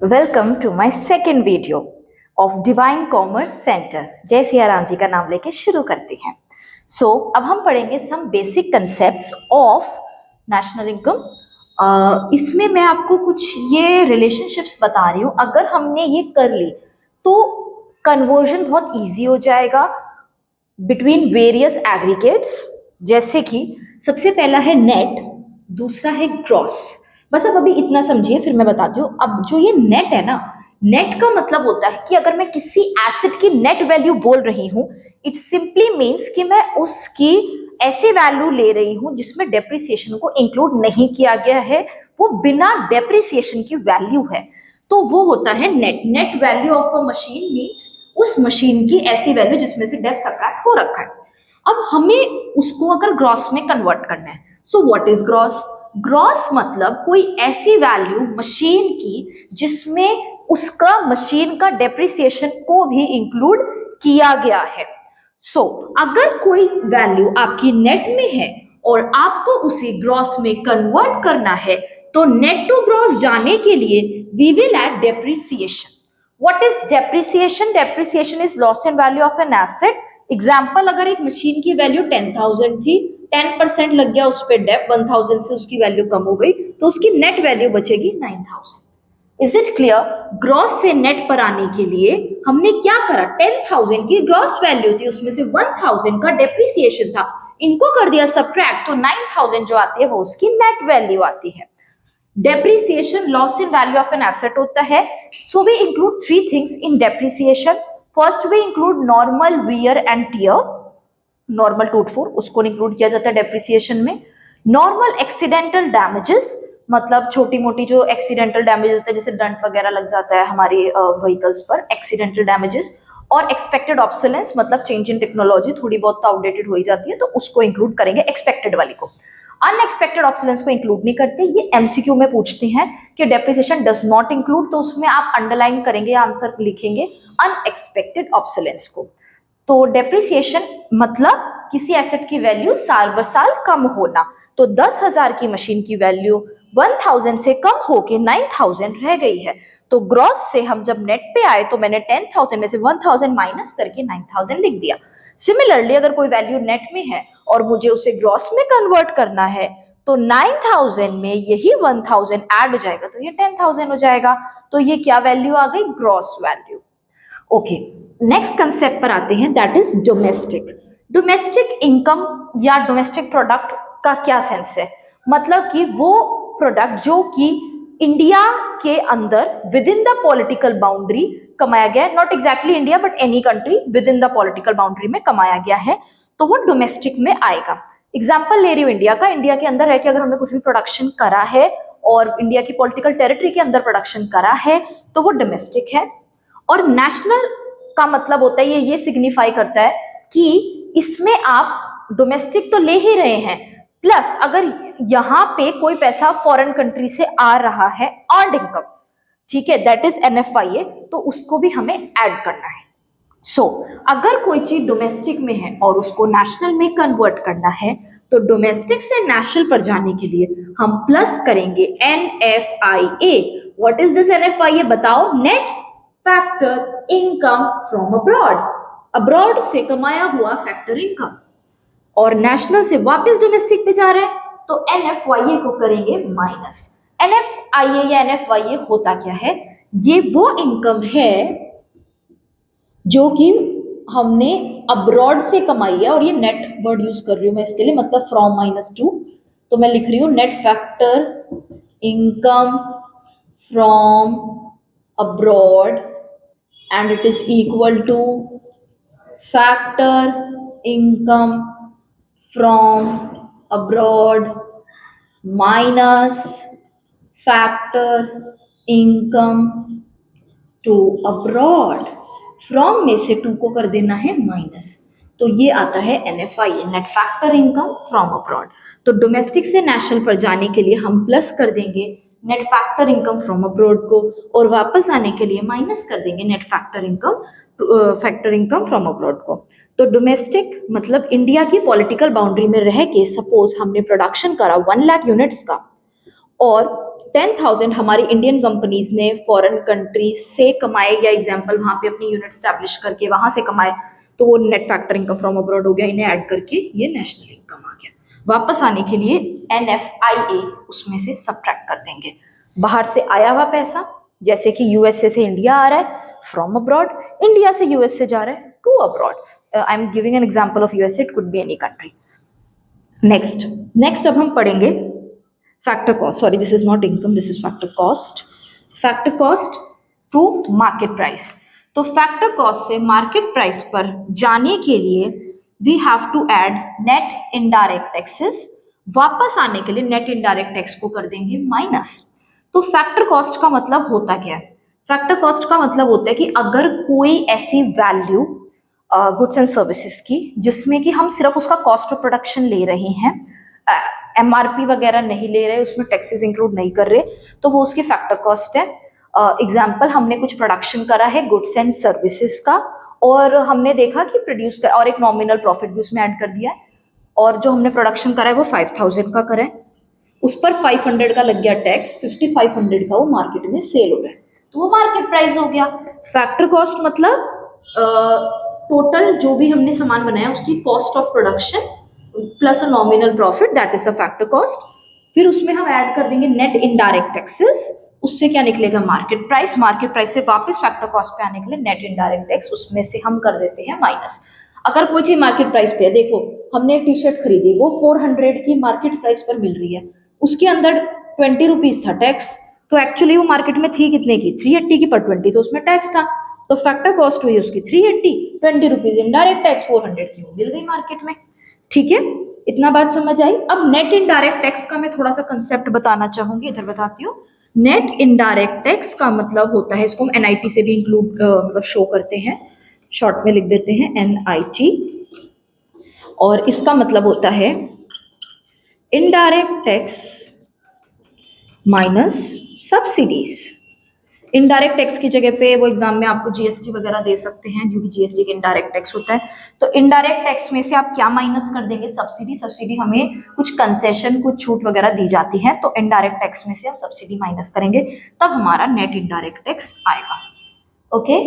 Welcome to my second video of divine commerce centre. Jai Siya Ram ji का नाम लेके शुरू करते हैं। अब हम पढ़ेंगे some basic concepts of national income. इसमें मैं आपको कुछ ये रिलेशनशिप्स बता रही हूँ। अगर हमने ये कर ली तो कन्वर्जन बहुत इजी हो जाएगा बिटवीन वेरियस एग्रीगेट्स। जैसे कि सबसे पहला है नेट, दूसरा है ग्रॉस। बस अब अभी इतना समझिए, फिर मैं बताती हूँ। अब जो ये नेट है ना, नेट का मतलब होता है कि अगर मैं किसी एसेट की नेट वैल्यू बोल रही हूँ, इट सिंपली मीन्स कि मैं उसकी ऐसी वैल्यू ले रही हूँ जिसमें डेप्रिसिएशन को इंक्लूड नहीं किया गया है, वो बिना डेप्रिसिएशन की वैल्यू है, तो वो होता है net. Net value of a machine means उस मशीन की ऐसी वैल्यू जिसमें से डेप सब्ट्रैक्ट हो रखा है। अब हमें उसको अगर ग्रॉस में कन्वर्ट करना है, so what is gross? Gross मतलब कोई ऐसी वैल्यू मशीन की जिसमें उसका मशीन का डेप्रिसिएशन को भी इंक्लूड किया गया है। अगर कोई वैल्यू आपकी नेट में है और आपको उसे ग्रॉस में कन्वर्ट करना है, तो नेट टू ग्रॉस जाने के लिए we will add depreciation. What is depreciation? Depreciation is loss in value of an asset. Example, अगर एक मशीन की वैल्यू 10,000 थी, 10% लग गया उस पर डेप, 1,000 से उसकी वैल्यू कम हो गई, तो उसकी नेट वैल्यू बचेगी 9,000। Is it clear? ग्रॉस से नेट पर आने के लिए हमने क्या करा? 10,000 की ग्रॉस वैल्यू थी, उसमें से 1,000 का डेप्रिसिएशन था, इनको कर दिया सबट्रैक्ट, तो 9,000 जो आती है वो उसकी नेट वैल्यू आती है। Depreciation loss in value of an asset होता है। So we include three things in depreciation. First we include normal wear and tear, normal टूट फूट, उसको इंक्लूड किया जाता है डेप्रिसिएशन में। नॉर्मल एक्सीडेंटल डैमेजेस, मतलब छोटी मोटी जो एक्सीडेंटल डैमेज होता है, जैसे डंट वगैरह लग जाता है हमारी व्हीकल्स पर, एक्सीडेंटल डैमेजेस। और एक्सपेक्टेड ऑब्सोलेंस, मतलब चेंज इन टेक्नोलॉजी थोड़ी बहुत आउटडेटेड हो ही जाती है, तो उसको इंक्लूड करेंगे, एक्सपेक्टेड वाली को। अनएक्सपेक्टेड ऑब्सोलेंस को इंक्लूड नहीं करते। ये एमसीक्यू में पूछते हैं कि डेप्रिसिएशन डज नॉट इंक्लूड, तो उसमें आप अंडरलाइन करेंगे या आंसर लिखेंगे अनएक्सपेक्टेड ऑब्सोलेंस को। तो डेप्रिसिएशन मतलब किसी एसेट की वैल्यू साल बर साल कम होना। तो 10,000 की मशीन की वैल्यू 1,000 से कम होके 9,000 रह गई है। तो ग्रॉस से हम जब नेट पे आए तो मैंने 10,000 में से 1,000 माइनस करके 9,000 लिख दिया। सिमिलरली अगर कोई वैल्यू नेट में है और मुझे उसे ग्रॉस में कन्वर्ट करना है, तो 9,000 में यही 1,000 ऐड हो जाएगा, तो ये 10,000 हो जाएगा। तो ये क्या वैल्यू आ गई? Gross value. Okay, next concept पर आते हैं, that is domestic. Domestic income या डोमेस्टिक प्रोडक्ट का क्या सेंस है? मतलब कि वो प्रोडक्ट जो कि इंडिया के अंदर with in the political boundary कमाया गया है, not exactly India but any country with in the political boundary में कमाया गया है, तो वो डोमेस्टिक में आएगा। एग्जाम्पल ले रही हूँ इंडिया का। इंडिया के अंदर है कि अगर हमने कुछ भी प्रोडक्शन करा है और इंडिया की पॉलिटिकल टेरिटरी के अंदर प्रोडक्शन करा है, तो वो डोमेस्टिक है। और नेशनल का मतलब होता है, ये सिग्निफाई करता है कि इसमें आप डोमेस्टिक तो ले ही रहे हैं, प्लस अगर यहाँ पे कोई पैसा फॉरेन कंट्री से आ रहा है, अर्नड इनकम, ठीक है, दैट इज एनएफआईए, तो उसको भी हमें ऐड करना है। अगर कोई चीज डोमेस्टिक में है और उसको नेशनल में कन्वर्ट करना है, तो डोमेस्टिक से नेशनल पर जाने के लिए हम प्लस करेंगे NFIA. What is this NFIA? बताओ। Net factor income from abroad, abroad से कमाया हुआ फैक्टर इनकम, और नेशनल से वापस डोमेस्टिक पे जा रहा है, तो एनएफवाईए को करेंगे माइनस। एनएफआईए या एनएफवाईए होता क्या है? ये वो इनकम है जो कि हमने अब्रॉड से कमाई है, और ये नेट वर्ड यूज कर रही हूं मैं इसके लिए, मतलब फ्रॉम माइनस टू, तो मैं लिख रही हूं net factor income from abroad and it is equal to factor income from abroad minus factor income to abroad। From में से टू को कर देना है माइनस, तो ये आता है NFIA, net factor income from abroad. तो डोमेस्टिक से नेशनल पर जाने के लिए हम प्लस कर देंगे net factor income from abroad को, और वापस आने के लिए माइनस कर देंगे net factor income from abroad को। तो डोमेस्टिक मतलब इंडिया की पॉलिटिकल बाउंड्री में रह के, सपोज हमने प्रोडक्शन करा 1 लाख यूनिट्स का, और 10,000 हमारी इंडियन कंपनीज ने फॉरेन कंट्री से कमाए, या एग्जाम्पल वहां पे अपनी यूनिट स्टैब्लिश करके वहां से कमाए, तो वो net factor income from abroad हो गया, इन्हें ऐड करके ये नेशनल इनकम आ गया। वापस आने के लिए NFIA उसमें से सब्ट्रैक्ट कर देंगे। बाहर से आया हुआ पैसा, जैसे कि यूएसए से इंडिया आ रहा है फ्रॉम अब्रॉड, इंडिया से यूएसए जा रहा है to abroad. I am giving an example of USA, it could be any country. Next अब हम पढ़ेंगे factor cost, sorry this is not income, this is factor cost. Factor cost to market price. तो factor cost से market price पर जाने के लिए we have to add net indirect taxes. वापस आने के लिए नेट इनडायरेक्ट टैक्स को कर देंगे माइनस। तो फैक्टर कॉस्ट का मतलब होता क्या है? फैक्टर कॉस्ट का मतलब होता है कि अगर कोई ऐसी वैल्यू गुड्स एंड सर्विसेज की जिसमें कि हम सिर्फ उसका कॉस्ट ऑफ प्रोडक्शन ले रहे हैं, MRP वगैरह नहीं ले रहे, उसमें टैक्सेस इंक्लूड नहीं कर रहे, तो वो उसकी फैक्टर कॉस्ट है। एग्जाम्पल हमने कुछ प्रोडक्शन करा है गुड्स एंड सर्विसेज का, और हमने देखा कि प्रोड्यूस कर, और एक नॉमिनल प्रॉफिट भी उसमें ऐड कर दिया है, और जो हमने प्रोडक्शन करा है वो 5,000 का करा है, उस पर 500 का लग गया टैक्स, 5,500 का वो मार्केट में सेल हो रहा है, तो वो मार्केट प्राइस हो गया। फैक्टर कॉस्ट मतलब टोटल जो भी हमने सामान बनाया उसकी cost of production plus a nominal profit, that is the factor cost. फिर उसमें हम ऐड कर देंगे नेट इनडायरेक्ट टैक्सेस, उससे क्या निकलेगा मार्केट प्राइस। मार्केट प्राइस से वापस फैक्टर कॉस्ट पे आने के लिए नेट इनडायरेक्ट टैक्स, उसमें से हम कर देते हैं माइनस। अगर कोई चीज मार्केट प्राइस पे है, देखो हमने एक टी शर्ट खरीदी, वो 400 की मार्केट प्राइस पर मिल रही है, उसके अंदर 20 रुपीज था टैक्स, तो एक्चुअली वो मार्केट में थी कितने की, 380 की, पर 20 तो उसमें टैक्स था, तो फैक्टर कॉस्ट हुई उसकी 380, 20 रुपीज इनडायरेक्ट टैक्स, 400 की वो मिल गई मार्केट में। ठीक है, इतना बात समझ आई। अब नेट इनडायरेक्ट टैक्स का मैं थोड़ा सा कंसेप्ट बताना चाहूंगी, इधर बताती हूँ। नेट इनडायरेक्ट टैक्स का मतलब होता है, इसको हम NIT से भी इंक्लूड मतलब शो करते हैं, शॉर्ट में लिख देते हैं NIT, और इसका मतलब होता है indirect tax minus subsidies. Indirect tax की जगह पे वो एग्जाम में आपको GST वगैरह दे सकते हैं, जो कि GST के इनडायरेक्ट टैक्स होता है। तो इनडायरेक्ट टैक्स में से आप क्या माइनस कर देंगे, सब्सिडी। सब्सिडी हमें कुछ कंसेशन, कुछ छूट वगैरह दी जाती है, तो इनडायरेक्ट टैक्स में से हम सब्सिडी माइनस करेंगे, तब हमारा नेट इनडायरेक्ट टैक्स आएगा। ओके,